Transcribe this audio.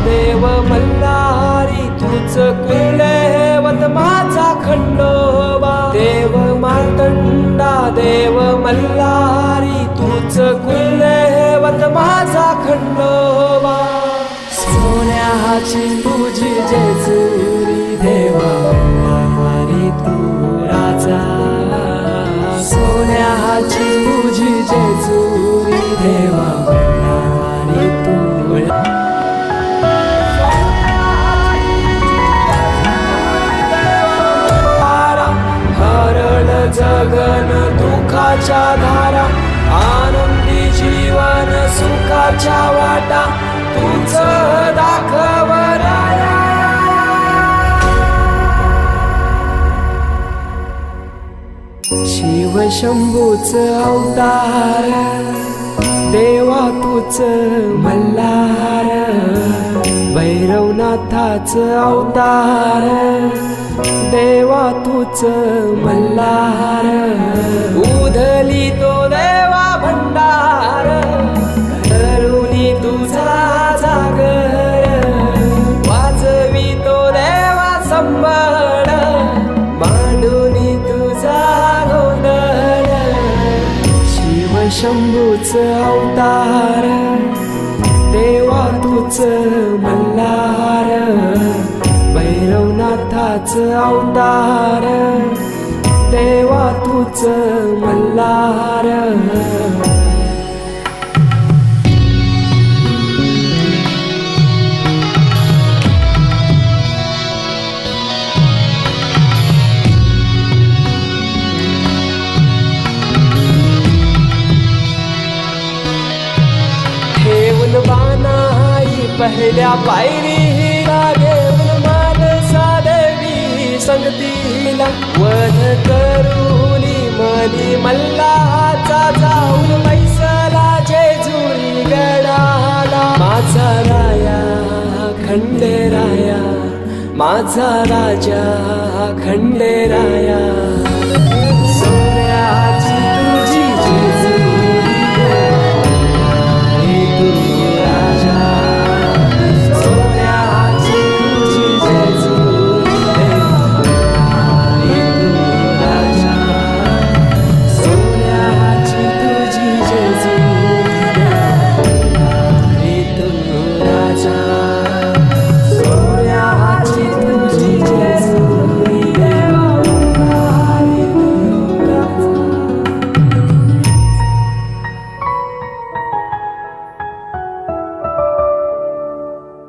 देव मल्हारी तूच कुलदैवत माझा खंडोबा देव मार्तंडा देव मल्हारी तूच कुलदैवत माझा खंडोबा सोन्याची तुझी जेजुरी देवा मल्हारी तू राजा सोन्याची तुझी जेजुरी देवा मल्हारी तू हरण जगन दुःखाच्या धारा आनंदी जीवन सुखाच्या वाटा तूच दाखव राया शिव शंभूच अवतार देवा तूच मल्हार भैरवनाथाच अवतार देवा तूच मल्हार उधली तो देवा भंडार करुणी तुझा जागर वाजवी तो देवा संबळ मांडुनी तुझा गोंधळ शिव शंभूच अवतार देवा तूच मल्हार भैरवनाथाच अवतार देवा तूच मल्हार ठेवून बानाई पहिल्या पायरीला घेऊन मानसा देवी संगतीला वध करूनी मनी मल्हाचा जाऊन बैसला जेजुरी गडाला माझा राया खंडेराया माझा राजा खंडेराया